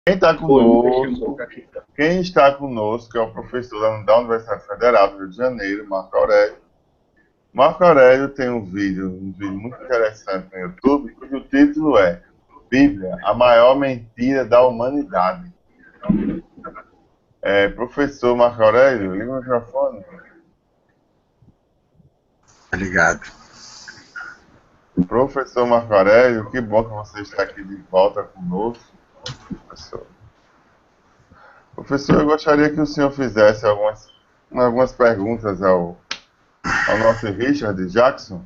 Quem está Deixa eu conosco, colocar aqui, então. quem está conosco é o professor da Universidade Federal do Rio de Janeiro, Marco Aurélio. Marco Aurélio tem um vídeo muito interessante no YouTube, cujo título é Bíblia, a maior mentira da humanidade. Professor Marco Aurélio, liga o microfone. Obrigado. Professor Marco Aurélio, que bom que você está aqui de volta conosco, professor. Professor, eu gostaria que o senhor fizesse algumas perguntas ao nosso Richard Jackson.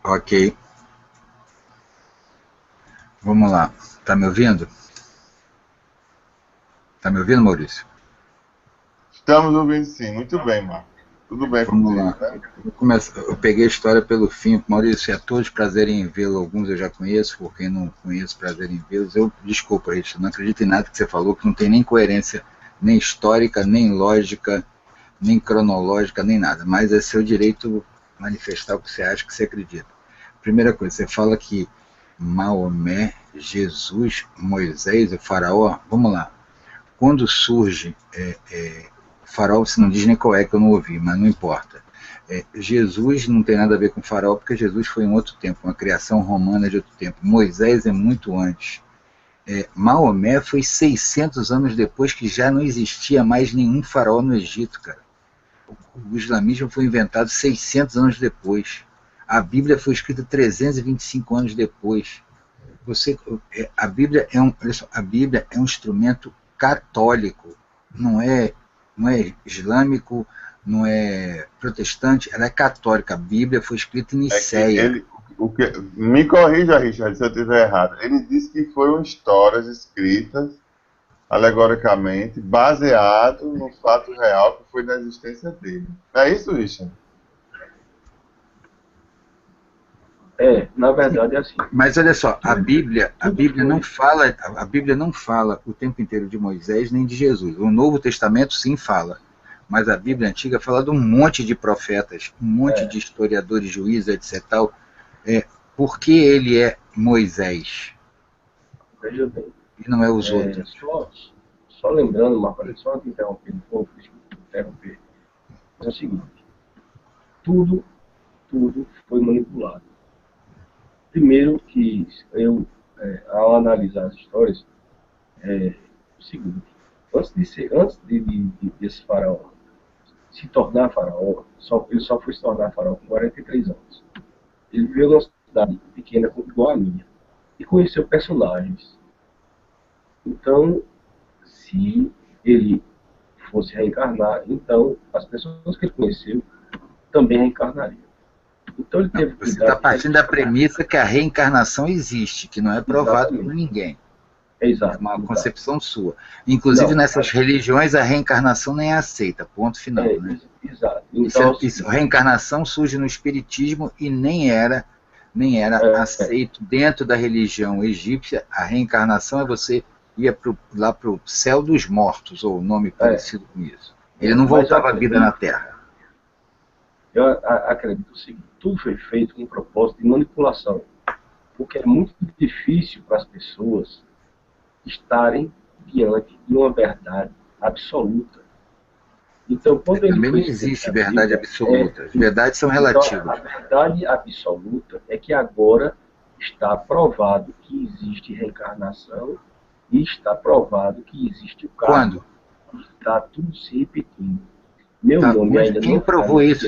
Ok. Vamos lá. Tá me ouvindo? Tá me ouvindo, Maurício? Estamos ouvindo sim. Muito bem, Marco. Tudo bem Vamos contigo, lá. né? Eu peguei a história pelo fim. Maurício, é todos prazer em vê-lo. Alguns eu já conheço, por quem não conheço, prazer em vê-los. Desculpa, Richard, não acredito em nada que você falou, que não tem nem coerência, nem histórica, nem lógica, nem cronológica, nem nada. Mas é seu direito manifestar o que você acha que você acredita. Primeira coisa, você fala que Maomé, Jesus, Moisés, o faraó, vamos lá. Quando surge o faraó, você não diz nem qual é, que eu não ouvi, mas não importa. Jesus não tem nada a ver com o faraó, porque Jesus foi em outro tempo, uma criação romana de outro tempo. Moisés é muito antes. Maomé foi 600 anos depois, que já não existia mais nenhum faraó no Egito, cara. O islamismo foi inventado 600 anos depois. A Bíblia foi escrita 325 anos depois. A Bíblia é um instrumento católico, não é islâmico, não é protestante, ela é católica. A Bíblia foi escrita em Nicéia. Me corrija, Richard, se eu estiver errado. Ele disse que foram histórias escritas alegoricamente, baseado no fato real que foi da existência dele. Não é isso, Richard? Na verdade é assim. Mas olha só, a Bíblia não fala o tempo inteiro de Moisés nem de Jesus. O Novo Testamento sim fala, mas a Bíblia antiga fala de um monte de profetas, um monte de historiadores, juízes, etc. Por que ele é Moisés? Veja bem. E não é os outros? Só lembrando, Marco, só te interromper um pouco, interromper. É o seguinte, tudo foi manipulado. Primeiro que eu, ao analisar as histórias, o seguinte, antes desse faraó se tornar faraó, ele só foi se tornar faraó com 43 anos. Ele viveu numa cidade pequena igual a minha e conheceu personagens. Então, se ele fosse reencarnar, então as pessoas que ele conheceu também reencarnariam. Então ele teve Você está partindo da premissa que a reencarnação existe, que não é provado por ninguém. Exato. É uma concepção sua. Inclusive, nessas religiões, a reencarnação nem é aceita, ponto final. Né? Exato. Então, a reencarnação surge no espiritismo e nem era aceito dentro da religião egípcia. A reencarnação é você ia lá para o céu dos mortos, ou nome parecido com isso. Ele não voltava à vida na Terra. Eu acredito o seguinte, tudo foi feito com um propósito de manipulação, porque é muito difícil para as pessoas estarem diante de uma verdade absoluta. Então, quando ele também não existe verdade absoluta. As verdades são relativas. Então, a verdade absoluta é que agora está provado que existe reencarnação e está provado que existe o karma. Quando? Está tudo se repetindo. Meu nome ainda quem não provou foi isso?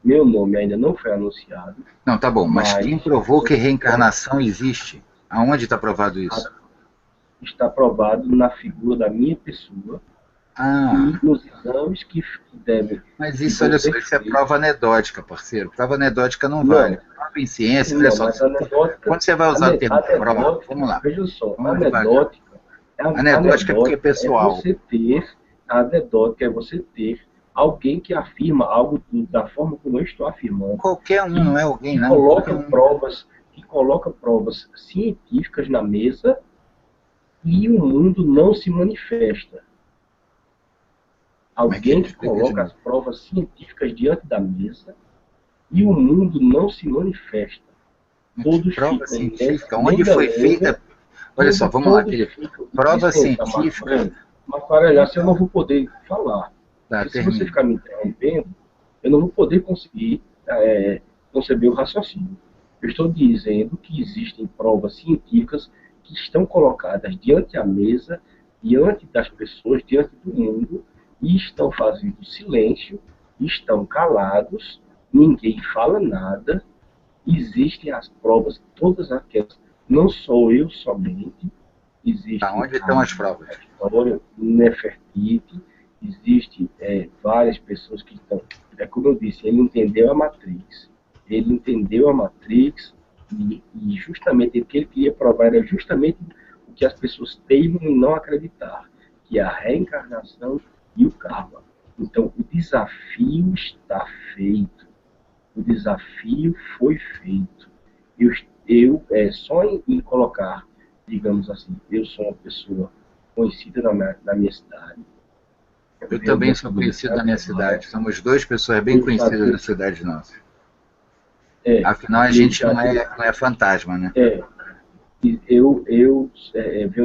Meu nome ainda não foi anunciado. Não, tá bom, mas quem provou que reencarnação existe? Aonde está provado isso? Está provado na figura da minha pessoa e nos exames que devem... Mas isso, olha só, isso é prova anedótica, parceiro. Prova anedótica não vale. Prova em ciência, olha só. Quando você vai usar o termo prova, vamos lá. Veja só, anedótica é porque é pessoal. A anedótica é você ter alguém que afirma algo da forma como eu estou afirmando. Qualquer um, não é alguém, não. Que coloca provas científicas na mesa e o mundo não se manifesta. Alguém que coloca as provas científicas diante da mesa e o mundo não se manifesta. Todos prova científica? Onde foi feita? Olha só, vamos lá, Felipe. Prova científica. Marco Aurélio, assim eu não vou poder falar. Tá, Se você ficar me interrompendo, eu não vou poder conseguir conceber o raciocínio. Eu estou dizendo que existem provas científicas que estão colocadas diante da mesa, diante das pessoas, diante do mundo, e estão fazendo silêncio, estão calados, ninguém fala nada. Existem as provas, todas aquelas, não sou eu somente, existe onde estão as provas? A história, Nefertiti, existe várias pessoas que estão, como eu disse, ele entendeu a Matrix, e justamente o que ele queria provar era justamente o que as pessoas teimam em não acreditar, que é a reencarnação e o karma. Então, o desafio está feito. O desafio foi feito. Só em colocar, digamos assim, eu sou uma pessoa conhecida na minha cidade. Eu também sou conhecido na minha cidade. Somos duas pessoas bem conhecidas na cidade nossa. Afinal, a gente não é fantasma, né? Eu venho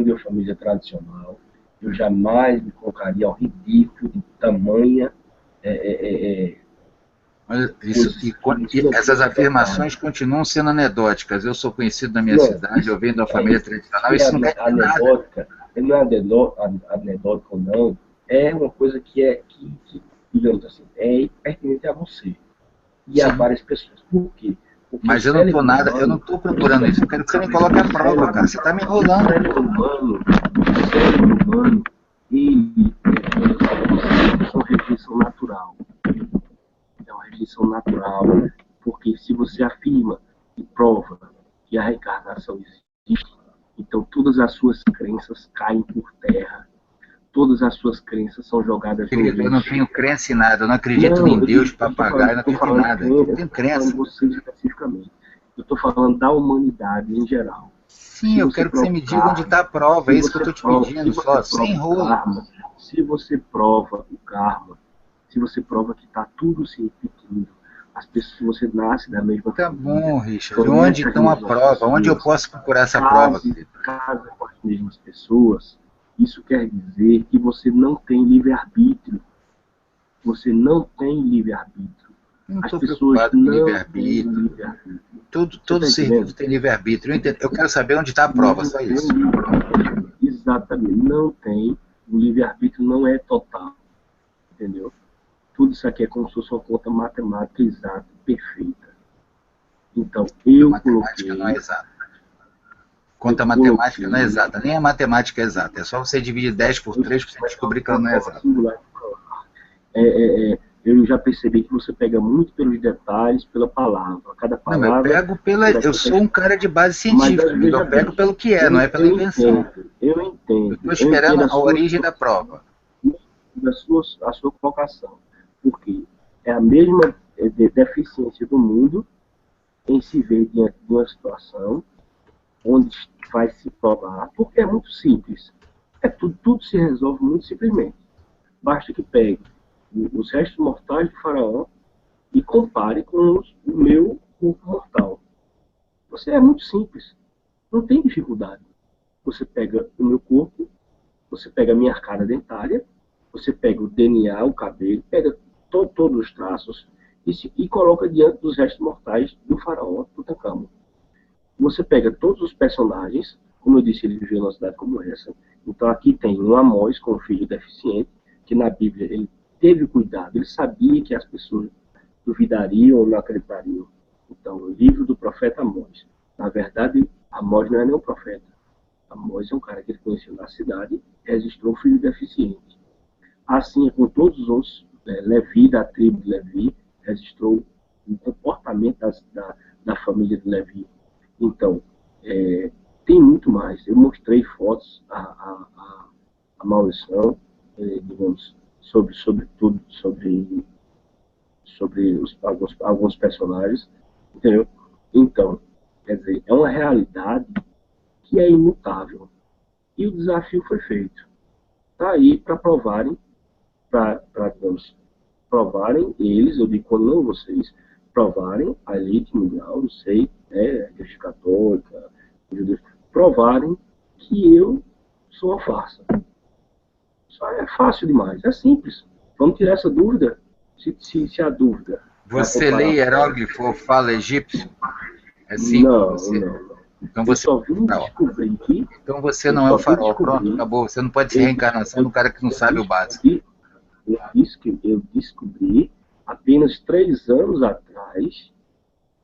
de uma família tradicional. Eu jamais me colocaria ao ridículo de tamanha... essas afirmações continuam sendo anedóticas. Eu sou conhecido na minha cidade, eu venho de uma família tradicional. Isso não é anedótica. Não é anedótico ou não. É uma coisa que digamos assim, é pertinente a você e a várias pessoas. Por quê? Porque mas eu não estou procurando isso. Eu quero que você me coloque a prova, cara. Você está me enrolando. O cérebro humano, ele é uma rejeição natural. É uma rejeição natural, porque se você afirma e prova que a reencarnação existe, então todas as suas crenças caem por terra. Todas as suas crenças são jogadas no lixo. Eu não tenho crença em nada, eu não acredito em Deus, papagaio, não acredito em nada. Eu não tenho crença. Eu você especificamente. Eu estou falando da humanidade em geral. Sim, eu quero que você me diga onde está a prova, é isso que eu estou te pedindo, só, sem enrolo. Se você prova o karma, se você prova que está tudo se repetindo, as pessoas, você nasce da mesma forma. Tá bom, Richard, onde estão a prova? Onde eu posso procurar essa prova? Casa com as mesmas pessoas, isso quer dizer que você não tem livre-arbítrio. Você não tem livre-arbítrio. Não estou preocupado com livre-arbítrio. Todo ser vivo tem livre-arbítrio. Eu quero saber onde está a prova, só isso. Exatamente. Não tem. O livre-arbítrio não é total. Entendeu? Tudo isso aqui é como se fosse uma conta matemática exata, perfeita. Então, eu coloquei... Não é exata. Conta matemática não é exata. Nem a matemática é exata. É só você dividir 10 por 3 para você descobrir que ela não é exata. Eu já percebi que você pega muito pelos detalhes, pela palavra. Cada palavra... Eu sou um cara de base científica. Eu pego pelo que é, não é pela invenção. Eu entendo. Estou esperando a origem da prova. A sua colocação. Porque é a mesma deficiência do mundo em se ver diante de uma situação onde vai se provar, porque é muito simples. Tudo se resolve muito simplesmente. Basta que pegue os restos mortais do faraó e compare com o meu corpo mortal. É muito simples. Não tem dificuldade. Você pega o meu corpo, você pega a minha arcada dentária, você pega o DNA, o cabelo, pega todos os traços e coloca diante dos restos mortais do faraó Tutankhamon. Você pega todos os personagens, como eu disse, ele viveu numa cidade como essa. Então aqui tem um Amós com um filho deficiente, que na Bíblia ele teve cuidado, ele sabia que as pessoas duvidariam ou não acreditariam. Então, o livro do profeta Amós. Na verdade, Amós não é nem um profeta. Amós é um cara que ele conheceu na cidade e registrou um filho deficiente. Assim é com todos os outros, Levi, da tribo de Levi, registrou o comportamento da família de Levi. Então, tem muito mais. Eu mostrei fotos a Maurição, digamos, sobre alguns personagens, entendeu? Então, quer dizer, é uma realidade que é imutável. E o desafio foi feito. Está aí para provarem, digamos, provarem eles, eu digo quando não vocês, provarem a elite mundial, não sei, a Igreja Católica, provarem que eu sou uma farsa. Só é fácil demais, é simples. Vamos tirar essa dúvida, se a dúvida... Você lê hieróglifo ou fala egípcio? É simples. Não. Então Eu você só vim descobrir que... Então você não é o farol. Pronto, acabou. Você não pode ser reencarnação do cara que não sabe o básico. Eu descobri apenas 3 anos atrás,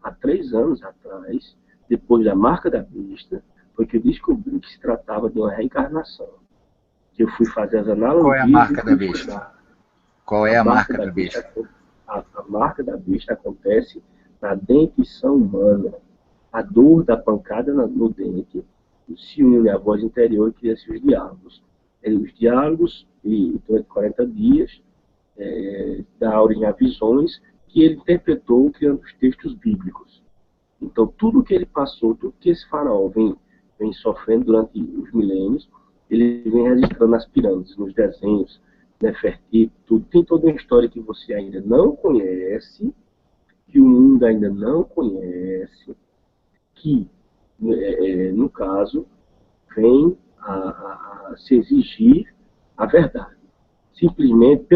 há 3 anos atrás, depois da marca da besta, foi que eu descobri que se tratava de uma reencarnação. Que eu fui fazer as analogias... Qual é a marca da besta? Qual é a marca da besta? A marca da besta acontece na dentição humana. A dor da pancada no dente se une à voz interior e cria-se os diálogos. Os diálogos, e durante 40 dias, dá origem a visões que ele interpretou criando os textos bíblicos. Então, tudo que ele passou, tudo que esse faraó vem sofrendo durante os milênios, ele vem registrando nas pirâmides, nos desenhos, Nefertiti, tudo. Tem toda uma história que você ainda não conhece, que o mundo ainda não conhece, que, no caso, vem a se exigir a verdade. Simplesmente,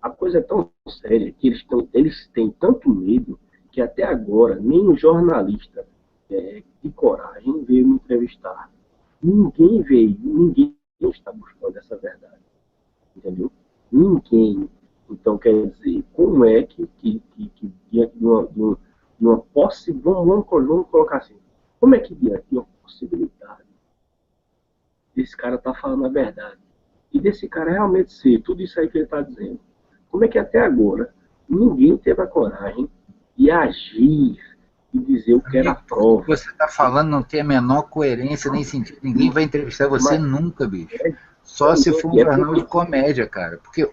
a coisa é tão séria que eles têm tanto medo que até agora nem o jornalista de coragem veio me entrevistar. Ninguém está buscando essa verdade. Entendeu? Ninguém. Então, quer dizer, como é que diante de uma possibilidade, vamos colocar assim, como é que diante de uma possibilidade desse cara estar falando a verdade e desse cara realmente ser tudo isso aí que ele está dizendo, como é que até agora ninguém teve a coragem de agir e dizer o que era a prova? O que você está falando não tem a menor coerência nem sentido. Ninguém vai entrevistar você nunca, bicho. Só se for um jornal de comédia, cara. Porque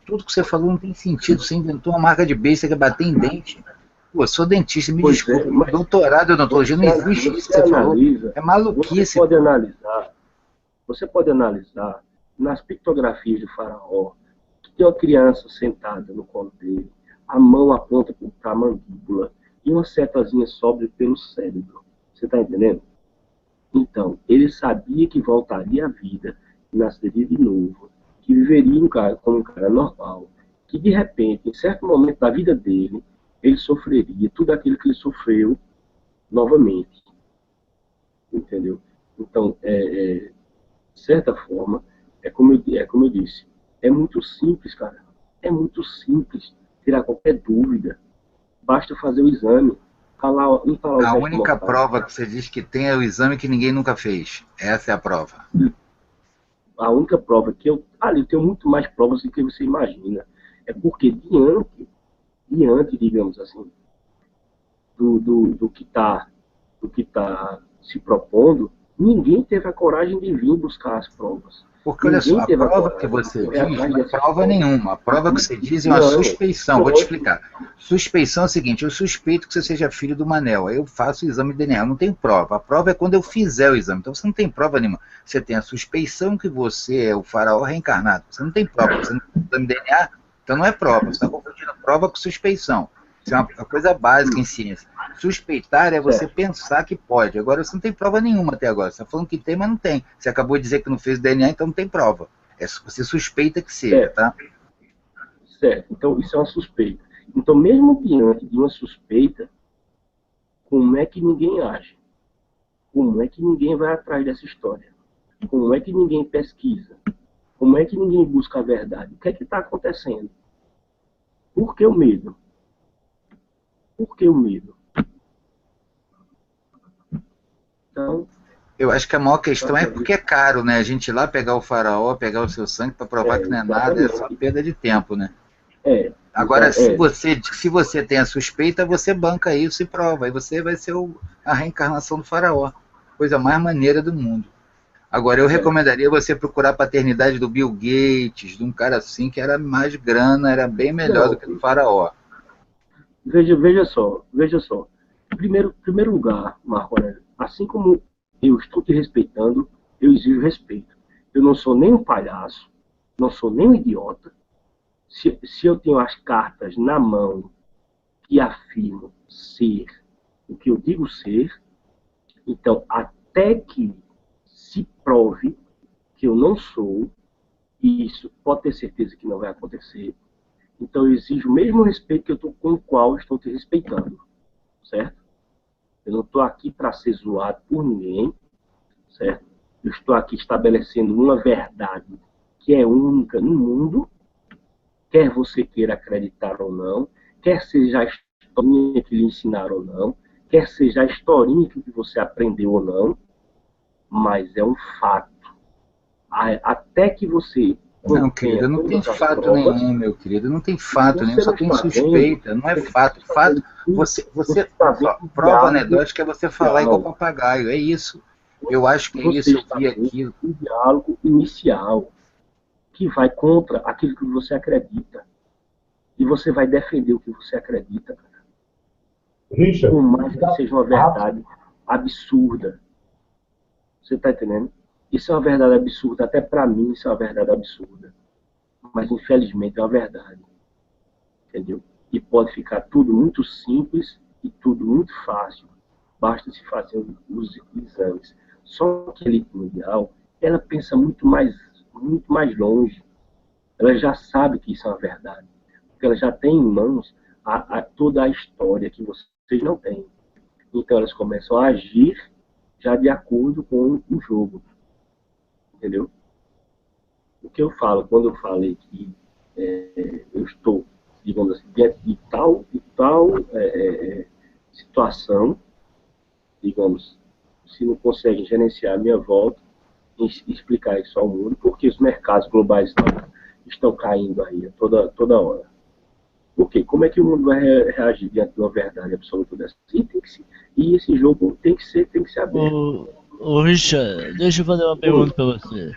tudo que você falou não tem sentido. Você inventou uma marca de besta que é bater em dente. Pô, eu sou dentista, me desculpa. Mas doutorado em odontologia não existe isso que você falou. É maluquice. Você pode analisar nas pictografias do faraó que tem uma criança sentada no colo dele, a mão aponta para a mandíbula e uma setazinha sobe pelo cérebro. Você está entendendo? Então, ele sabia que voltaria à vida, que nasceria de novo, que viveria como um cara normal, que de repente, em certo momento da vida dele, ele sofreria tudo aquilo que ele sofreu novamente. Entendeu? Então, de certa forma, é como eu disse, é muito simples, cara. É muito simples tirar qualquer dúvida. Basta fazer o exame. A única prova que você diz que tem é o exame que ninguém nunca fez. Essa é a prova. A única prova que eu tenho muito mais provas do que você imagina. É porque diante, digamos assim, do que está se propondo, ninguém teve a coragem de vir buscar as provas. Porque, olha só, a prova que você diz não é prova nenhuma. A prova que você diz é uma suspeição. Vou te explicar. Suspeição é o seguinte: eu suspeito que você seja filho do Manel. Aí eu faço o exame de DNA. Eu não tenho prova. A prova é quando eu fizer o exame. Então você não tem prova nenhuma. Você tem a suspeição que você é o faraó reencarnado. Você não tem prova. Você não tem exame de DNA. Então não é prova. Você está confundindo prova com suspeição. Isso é uma coisa básica em ciência. Suspeitar é você pensar que pode. Agora você não tem prova nenhuma até agora. Você está falando que tem, mas não tem. Você acabou de dizer que não fez o DNA, então não tem prova. Você suspeita que seja, tá? Certo. Então isso é uma suspeita. Então mesmo diante de uma suspeita, como é que ninguém age? Como é que ninguém vai atrás dessa história? Como é que ninguém pesquisa? Como é que ninguém busca a verdade? O que é que está acontecendo? Por que o medo? Por que o medo? Então, eu acho que a maior questão é porque é caro, né? A gente ir lá pegar o faraó, pegar o seu sangue para provar que não é nada, é só perda de tempo, né? Agora, se você tem a suspeita, você banca isso e prova. Aí você vai ser a reencarnação do faraó. Coisa mais maneira do mundo. Agora, eu recomendaria você procurar a paternidade do Bill Gates, de um cara assim que era mais grana, era bem melhor do que o faraó. Veja só. Primeiro lugar, Marco Aurélio, assim como eu estou te respeitando, eu exijo respeito. Eu não sou nem um palhaço, não sou nem um idiota. Se eu tenho as cartas na mão que afirmam ser o que eu digo ser, então até que se prove que eu não sou, e isso pode ter certeza que não vai acontecer, então eu exijo o mesmo respeito com o qual eu estou te respeitando, certo? Eu não estou aqui para ser zoado por ninguém, certo? Eu estou aqui estabelecendo uma verdade que é única no mundo, quer você queira acreditar ou não, quer seja a historinha que lhe ensinaram ou não, quer seja a historinha que você aprendeu ou não, mas é um fato. Até que você... Não, querido, não tem fato nenhum, meu querido, não tem fato nenhum, só tem suspeita, não é fato. Fato, você prova anedótica é você falar igual papagaio, é isso. Eu acho que é isso, eu vi aquilo. Um diálogo inicial que vai contra aquilo que você acredita. E você vai defender o que você acredita, cara. Richard, por mais que seja uma verdade absurda. Você está entendendo? Isso é uma verdade absurda. Até para mim, isso é uma verdade absurda. Mas, infelizmente, é uma verdade. Entendeu? E pode ficar tudo muito simples e tudo muito fácil. Basta se fazer os exames. Só que a elite mundial, ela pensa muito mais longe. Ela já sabe que isso é uma verdade. Porque ela já tem em mãos toda a história que vocês não têm. Então, elas começam a agir já de acordo com o jogo. Entendeu? O que eu falo, quando eu falei que eu estou, digamos assim, diante de tal situação, digamos, se não conseguem gerenciar a minha volta, explicar isso ao mundo, porque os mercados globais estão caindo aí toda hora. Por quê? Como é que o mundo vai reagir diante de uma verdade absoluta dessa? E esse jogo tem que ser aberto. Ô Richard, deixa eu fazer uma pergunta para você.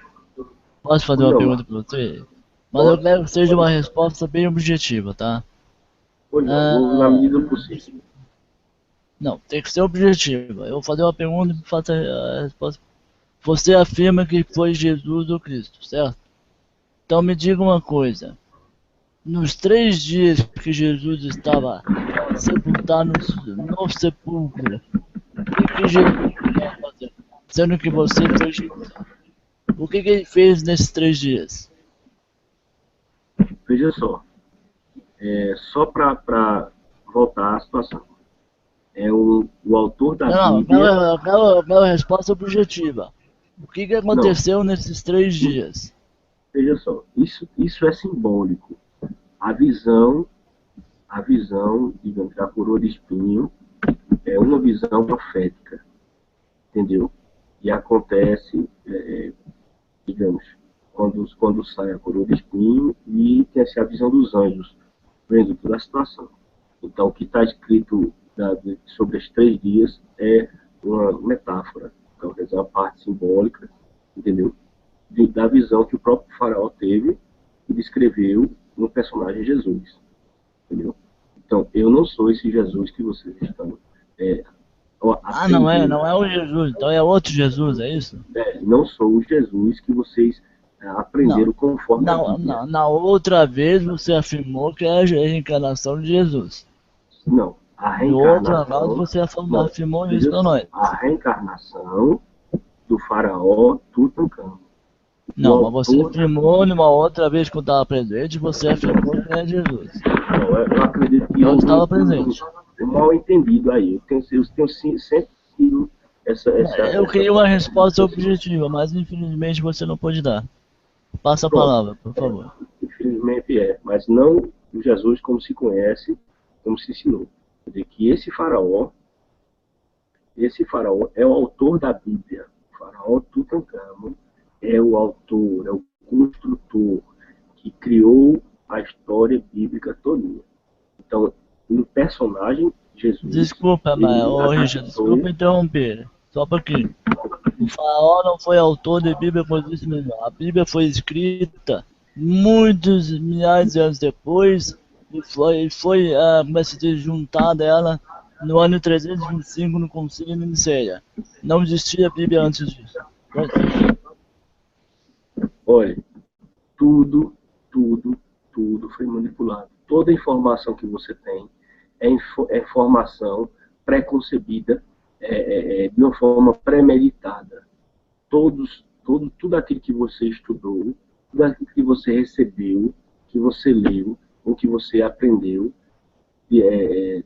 Posso fazer uma pergunta para você? Mas eu quero que seja uma resposta bem objetiva, tá? Na medida do possível. Não, tem que ser objetiva. Eu vou fazer uma pergunta e faço a resposta. Você afirma que foi Jesus o Cristo, certo? Então me diga uma coisa. Nos 3 dias que Jesus estava sepultado no sepulcro, o que Jesus estava fazendo? Sendo que você foi Jesus. O que ele fez nesses 3 dias? Veja só. Só para voltar à situação. O autor da Bíblia... Aquela resposta objetiva. O que aconteceu nesses 3 dias? Veja só. Isso é simbólico. A visão, digamos, da coroa de espinho é uma visão profética, entendeu? E acontece, digamos, quando sai a coroa de espinho e tem essa visão dos anjos, vendo toda a situação. Então, o que está escrito sobre os 3 dias é uma metáfora, então, quer dizer, uma parte simbólica, entendeu? Da visão que o próprio faraó teve e descreveu no personagem Jesus, entendeu? Então, eu não sou esse Jesus que vocês estão... não é o Jesus, então é outro Jesus, é isso? Não sou o Jesus que vocês aprenderam conforme... Na outra vez você afirmou que é a reencarnação de Jesus. Não, a reencarnação... No outro lado você afirmou isso para nós. A reencarnação do faraó Tutankhamon. Não, mas você afirmou numa outra vez que eu estava presente, você afirmou que é Jesus. Não, eu acredito que eu estava presente. Mal entendido aí. Eu tenho sempre sido eu queria uma resposta objetiva, mas infelizmente você não pode dar. Passa a palavra, por favor. Infelizmente mas não o Jesus como se conhece, como se ensinou. Quer dizer que esse faraó é o autor da Bíblia. O faraó Tutankhamon é o autor, é o construtor que criou a história bíblica todinha. Então, no personagem, Jesus... Desculpa, Richard, desculpa interromper. Só um pouquinho. O faraó não foi autor da Bíblia por isso mesmo. A Bíblia foi escrita muitos milhares de anos depois e foi juntada ela no ano 325 no Concílio de Nicéia. Não existia Bíblia antes disso. Olha, tudo foi manipulado. Toda informação que você tem é informação pré-concebida, de uma forma premeditada. tudo aquilo que você estudou, tudo aquilo que você recebeu, que você leu, ou que você aprendeu,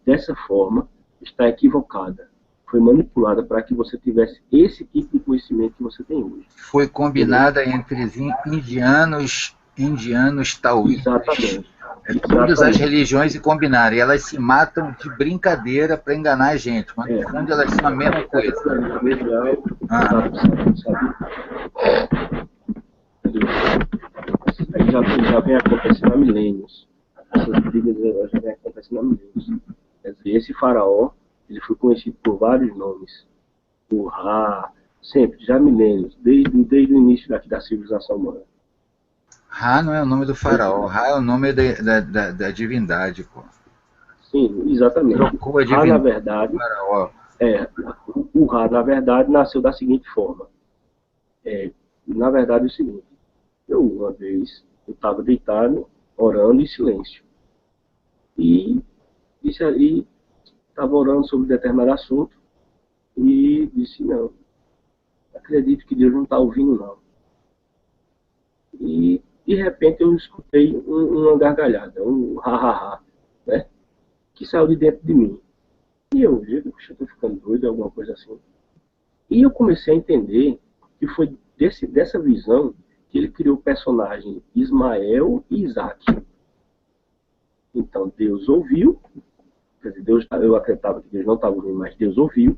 dessa forma, está equivocada. Foi manipulada para que você tivesse esse tipo de conhecimento que você tem hoje. Foi combinada entre indianos taoístas. Exatamente. Todas as religiões se combinaram. E elas se matam de brincadeira para enganar a gente. Mas no fundo elas são a mesma coisa. Aí já vem acontecendo há milênios. Essas brigas já vem acontecendo há milênios. Quer dizer, esse faraó, ele foi conhecido por vários nomes. Por Ra, sempre, já há milênios, desde o início da civilização humana. Ra não é o nome do faraó, Ra é o nome da divindade, pô. Sim, exatamente. Trocou a Ra, na verdade, faraó. O Ra, na verdade, nasceu da seguinte forma. Na verdade, é o seguinte. Uma vez, eu estava deitado, orando em silêncio. E estava orando sobre determinado assunto. E disse, não, acredito que Deus não está ouvindo, não. E, de repente, eu escutei uma gargalhada, um ha-ha-ha, né? Que saiu de dentro de mim. E eu vi, eu estou ficando doido, alguma coisa assim. E eu comecei a entender que foi dessa visão que ele criou o personagem Ismael e Isaac. Então, Deus ouviu, quer dizer, eu acreditava que Deus não estava ouvindo, mas Deus ouviu,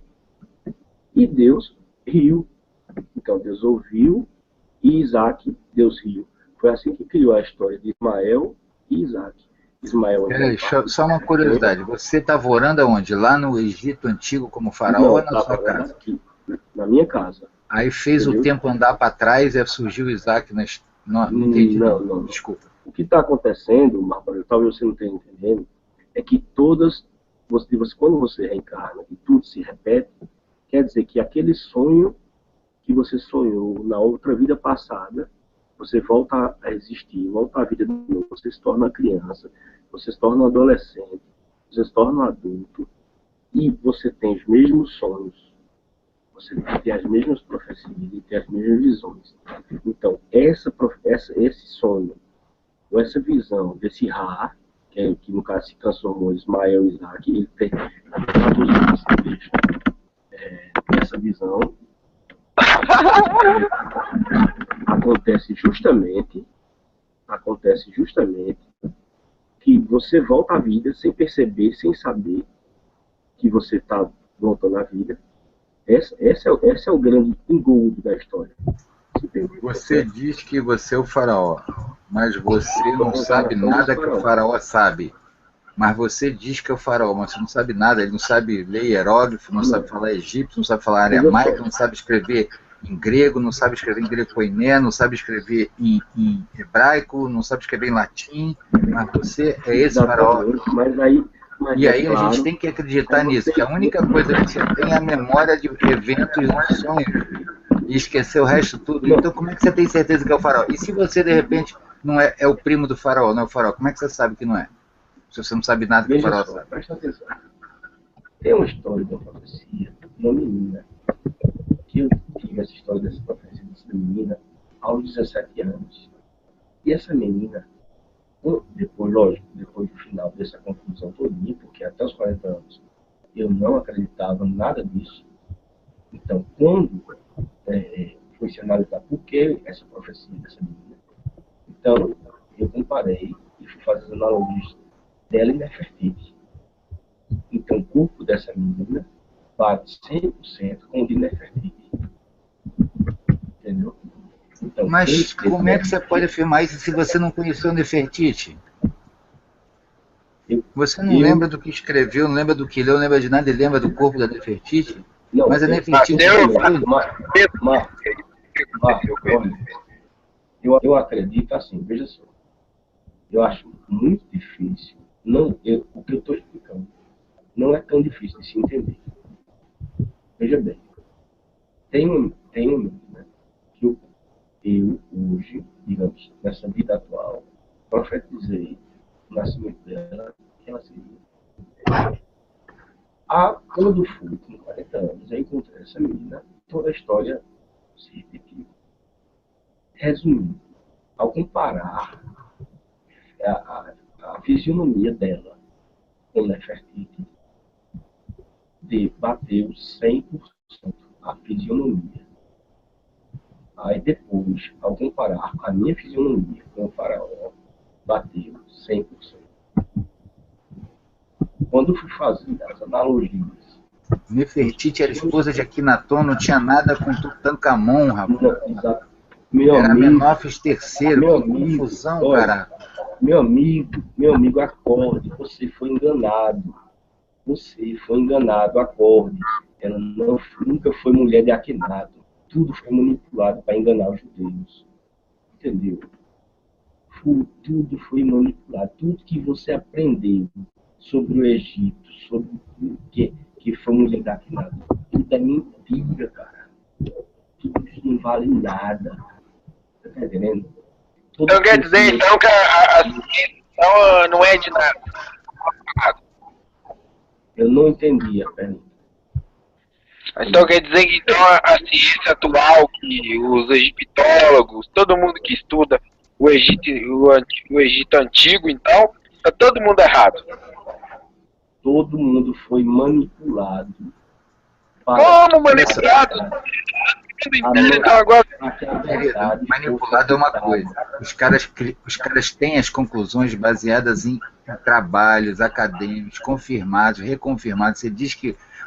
e Deus riu. Então, Deus ouviu e Isaac, Deus riu. Foi assim que criou a história de Ismael e Isaac. Ismael. Peraí, só uma curiosidade. Você estava orando aonde? Lá no Egito Antigo como faraó ou na sua casa? Aqui, na minha casa. Aí fez o tempo andar para trás e surgiu Isaac. Não entendi. Não. Desculpa. O que está acontecendo, Marco, talvez você não esteja entendendo, é que quando você reencarna e tudo se repete, quer dizer que aquele sonho que você sonhou na outra vida passada, você volta a existir, volta à vida de novo, você se torna criança, você se torna um adolescente, você se torna um adulto, e você tem os mesmos sonhos, você tem as mesmas profecias e tem as mesmas visões. Então, esse sonho, ou essa visão desse Ra, que no caso se transformou em Ismael e Isaac, ele tem essa visão acontece justamente que você volta à vida sem perceber, sem saber que você está voltando à vida. Esse é o grande engodo da história. Você diz que você é o faraó, mas você não sabe nada que o faraó sabe. Mas você diz que é o faraó, mas você não sabe nada. Ele não sabe ler hieróglifo, não sabe falar egípcio, não sabe falar aramaico, não sabe escrever em grego, não sabe escrever em grego koiné, não sabe escrever em hebraico, não sabe escrever em latim. Mas você é esse faraó. E aí a gente tem que acreditar nisso, que a única coisa que você tem é a memória de eventos e sonhos. E esquecer o resto tudo. Então como é que você tem certeza que é o faraó? E se você de repente não é o primo do faraó, não é o faraó, como é que você sabe que não é? Se você não sabe nada que o faraó sabe. Presta atenção. Tem uma história de uma profecia, uma menina, que eu tive essa história dessa profecia dessa menina aos 17 anos. E essa menina, depois do final dessa conclusão todinha, porque até os 40 anos eu não acreditava em nada disso. Então, quando foi se analisar por que essa profecia dessa menina, então eu comparei e fui fazer as analogias dela e Nefertiti. Então, o corpo dessa menina bate 100% com o de Nefertiti. Entendeu? Então, mas como é que você pode afirmar isso se você não conheceu Nefertiti? Você não lembra do que escreveu, não lembra do que leu, não lembra de nada, ele lembra do corpo da Nefertiti? Não, mas a Nefertiti... Eu acredito assim, veja só. Eu acho muito difícil. O que eu estou explicando não é tão difícil de se entender. Veja bem. Tem um né, que eu hoje, digamos, nessa vida atual, profetizei o nascimento dela, que ela seria. Quando fui com 40 anos, eu encontrei essa menina, toda a história se Resumindo, ao comparar a fisionomia dela com Nefertiti, bateu 100% a fisionomia. Aí depois, ao comparar a minha fisionomia com o faraó, bateu 100%. Quando eu fui fazer as analogias... Nefertiti era esposa de Akhenaton, não tinha nada com Tutankhamon, rapaz. Era Menófis III, meu que amigo, confusão, olha, cara. Meu amigo, acorde, você foi enganado. Você foi enganado, acorde. Ela nunca foi mulher de Akhenaton. Tudo foi manipulado para enganar os judeus. Entendeu? Tudo foi manipulado. Tudo que você aprendeu sobre o Egito, sobre que foi mulher de Akhenaton, tudo é mentira, cara. Tudo isso não vale nada. Tá entendendo? Então quer dizer então que a ciência não é de nada. Eu não entendi a pergunta. Então quer dizer que então, a ciência atual, que os egiptólogos, todo mundo que estuda o Egito antigo, então, tá todo mundo errado. Todo mundo foi manipulado. Como manipulado? Agora, manipulado é uma coisa. Os caras têm as conclusões baseadas em trabalhos acadêmicos, confirmados, reconfirmados.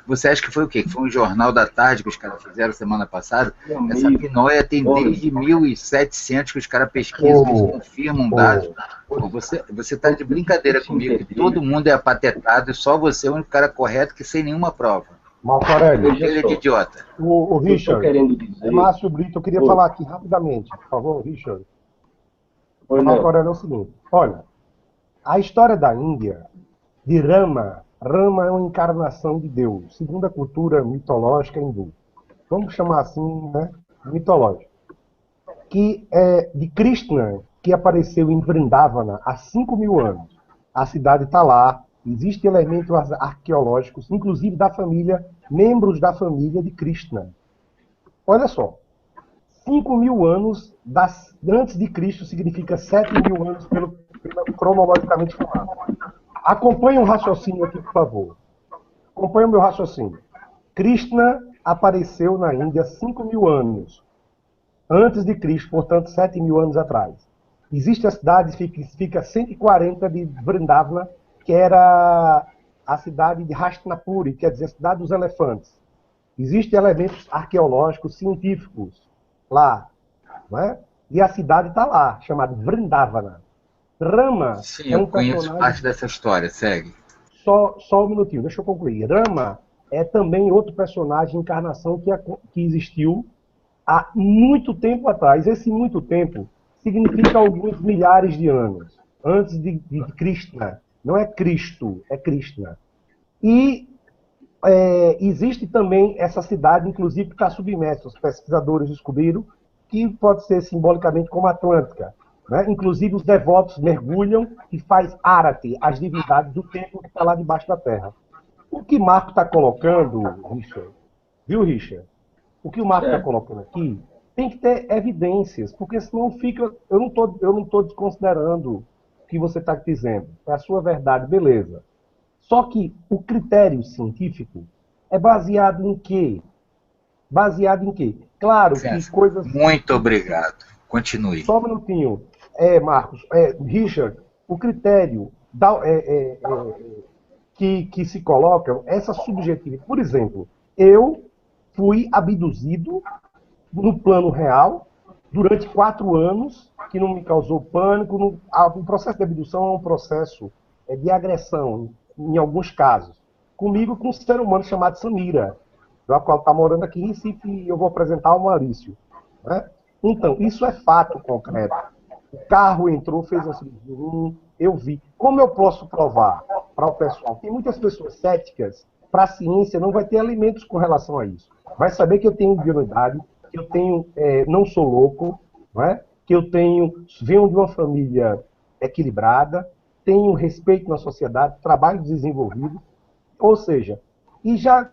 Você acha que foi o quê? Que foi um jornal da tarde que os caras fizeram semana passada? Essa pinóia tem desde 1700 que os caras pesquisam, eles confirmam dados. Pô, você está de brincadeira comigo, que todo mundo é apatetado e só você é o único cara correto que sem nenhuma prova. Marco Aurélio, Ele é de idiota. O Richard, dizer... Márcio Brito, eu queria falar aqui rapidamente, por favor, Richard. Marco Aurélio é o seguinte, olha, a história da Índia, de Rama é uma encarnação de Deus, segundo a cultura mitológica hindu. Vamos chamar assim, né, mitológica. Que é de Krishna, que apareceu em Vrindavana há 5.000 anos. A cidade está lá, existem elementos arqueológicos, inclusive da família, membros da família de Krishna. Olha só, 5.000 anos antes de Cristo significa 7.000 anos cronologicamente falando. Acompanhe o raciocínio aqui, por favor. Acompanhe o meu raciocínio. Krishna apareceu na Índia 5.000 anos antes de Cristo, portanto 7.000 anos atrás. Existe a cidade que fica 140 de Vrindavana, que era a cidade de Hastinapuri, quer dizer, a cidade dos elefantes. Existem elementos arqueológicos, científicos lá, não é? E a cidade está lá, chamada Vrindavana. Rama Sim, é um eu conheço personagem... parte dessa história, segue. Só um minutinho, deixa eu concluir. Rama é também outro personagem, encarnação que existiu há muito tempo atrás. Esse muito tempo significa alguns milhares de anos, antes de Krishna. Não é Cristo, é Krishna. E existe também essa cidade, inclusive, que está submersa. Os pesquisadores descobriram que pode ser simbolicamente como Atlântica. Né? Inclusive, os devotos mergulham e faz Arati, as divindades do templo que está lá debaixo da terra. O que Marco está colocando, Richard, viu, Richard? O que o Marco está colocando aqui tem que ter evidências, porque senão fica... Eu não estou desconsiderando o que você está dizendo. É a sua verdade, beleza. Só que o critério científico é baseado em quê? Baseado em quê? Claro que coisas... Muito obrigado. Continue. Só um minutinho. Marcos, Richard, o critério que se coloca, essa subjetividade. Por exemplo, eu fui abduzido no plano real durante 4 anos, que não me causou pânico. O processo de abdução é um processo de agressão, em alguns casos. Comigo, com um ser humano chamado Samira, a qual está morando aqui em Recife, e eu vou apresentar ao Maurício. Né? Então, isso é fato concreto. O carro entrou, fez assim, eu vi. Como eu posso provar para o pessoal? Tem muitas pessoas céticas, para a ciência não vai ter alimentos com relação a isso. Vai saber que eu tenho imunidade, que eu tenho, não sou louco, não é? Que eu venho de uma família equilibrada, tenho respeito na sociedade, trabalho desenvolvido, ou seja, e já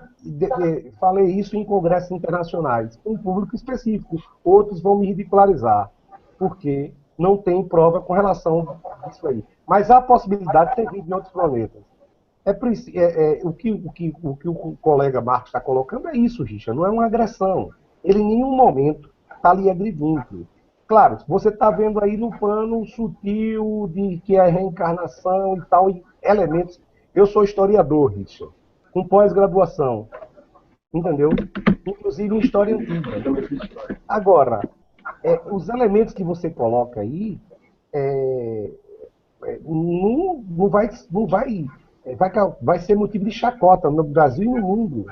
falei isso em congressos internacionais, um público específico, outros vão me ridicularizar. porque não tem prova com relação a isso aí. Mas há a possibilidade de ter vida em outros planetas. O que o colega Marcos está colocando é isso, Richard, não é uma agressão. Ele em nenhum momento está lhe agredindo. Claro, você está vendo aí no plano sutil de que é reencarnação e tal, e elementos. Eu sou historiador, Richard, com pós-graduação, entendeu? Inclusive em história antiga. Agora, os elementos que você coloca aí vai ser motivo de chacota no Brasil e no mundo.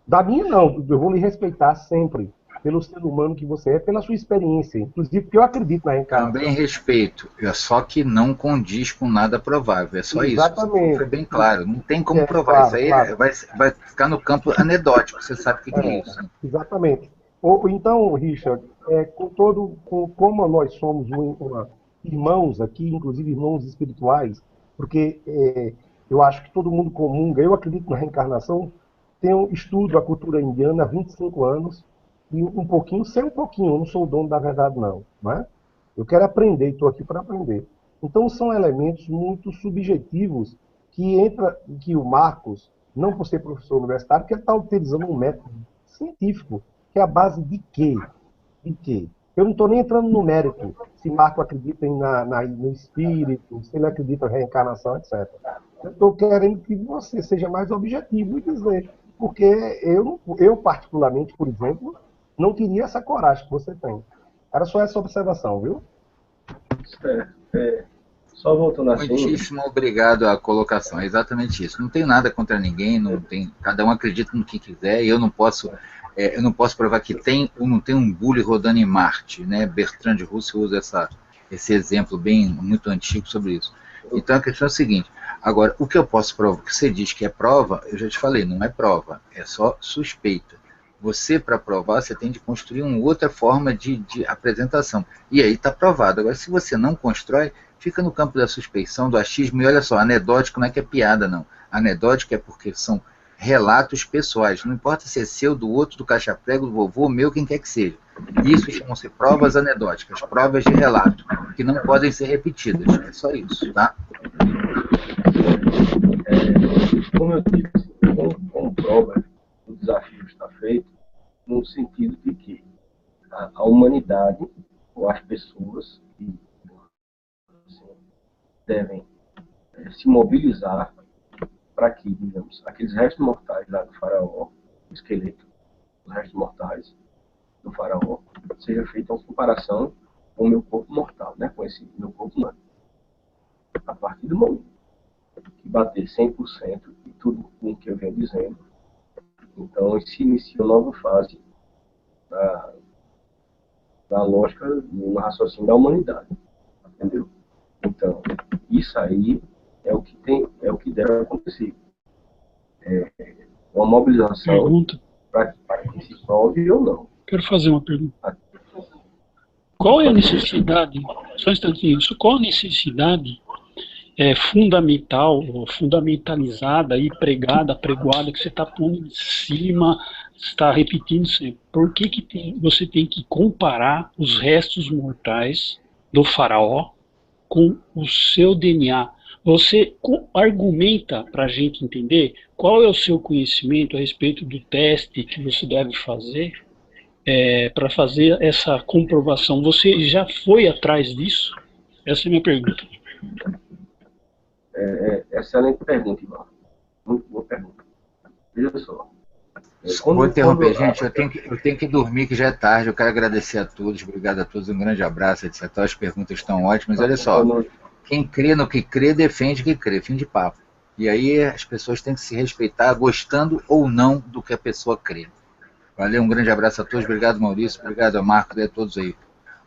Da minha não, eu vou lhe respeitar sempre pelo ser humano que você é, pela sua experiência, inclusive porque eu acredito na reencarnação. Também respeito, só que não condiz com nada provável, é só Exatamente. Isso. Foi bem claro, não tem como provar, claro, isso aí claro. Vai ficar no campo anedótico, você sabe o que é isso. Né? Exatamente. Então, Richard, como nós somos irmãos aqui, inclusive irmãos espirituais, porque eu acho que todo mundo comunga, eu acredito na reencarnação, estudo a cultura indiana há 25 anos, e sei um pouquinho, eu não sou o dono da verdade não, né? Eu quero aprender, estou aqui para aprender. Então são elementos muito subjetivos que o Marcos, não por ser professor universitário, que ele está utilizando um método científico, que é a base de quê? De quê? Eu não estou nem entrando no mérito, se Marco acredita no espírito, se ele acredita em reencarnação, etc. Eu estou querendo que você seja mais objetivo e dizer, porque eu particularmente, por exemplo, não teria essa coragem que você tem. Era só essa observação, viu? Só voltando assim... Muitíssimo obrigado à colocação, é exatamente isso. Não tenho nada contra ninguém, cada um acredita no que quiser, e eu não posso provar que tem ou não tem um bule rodando em Marte, né? Bertrand Russell usa esse exemplo muito antigo sobre isso. Então a questão é a seguinte, agora, o que eu posso provar, o que você diz que é prova, eu já te falei, não é prova, é só suspeita. Você, para provar, você tem de construir uma outra forma de apresentação. E aí está provado. Agora, se você não constrói, fica no campo da suspeição, do achismo. E olha só, anedótico não é que é piada, não. Anedótico é porque são relatos pessoais. Não importa se é seu, do outro, do caixa-prego, do vovô, meu, quem quer que seja. Isso chamam-se provas anedóticas, provas de relato, que não podem ser repetidas. É só isso, tá? Como eu disse, como prova, o desafio está feito no sentido de que a humanidade, ou as pessoas, assim, devem se mobilizar para que, digamos, aqueles restos mortais lá do faraó, o esqueleto, os restos mortais do faraó, seja feita uma comparação com o meu corpo mortal, né, com esse meu corpo humano. A partir do momento que bater 100% e tudo o que eu venho dizendo, então se inicia uma nova fase da lógica, no raciocínio da humanidade, entendeu? Então, isso aí é o que deve acontecer. Uma mobilização para que se prove ou não. Quero fazer uma pergunta. Qual é a necessidade, só um instantinho, qual a necessidade fundamental, fundamentalizada e pregoada, que você está pondo em cima, está repetindo sempre? Por que você tem que comparar os restos mortais do faraó com o seu DNA? Você argumenta para a gente entender qual é o seu conhecimento a respeito do teste que você deve fazer para fazer essa comprovação. Você já foi atrás disso? Essa é a minha pergunta. Excelente pergunta, Ivan. Muito boa pergunta. Veja só. Vou interromper, gente. Eu tenho que dormir, que já é tarde. Eu quero agradecer a todos, obrigado a todos, um grande abraço, etc. As perguntas estão ótimas. Olha só, quem crê no que crê, defende o que crê. Fim de papo. E aí as pessoas têm que se respeitar, gostando ou não do que a pessoa crê. Valeu, um grande abraço a todos. Obrigado, Maurício. Obrigado a Marcos e a todos aí.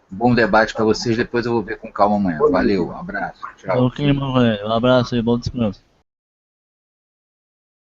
Bom debate para vocês. Depois eu vou ver com calma amanhã. Valeu, um abraço. Tchau. Ok, meu velho. Um abraço e bom descanso.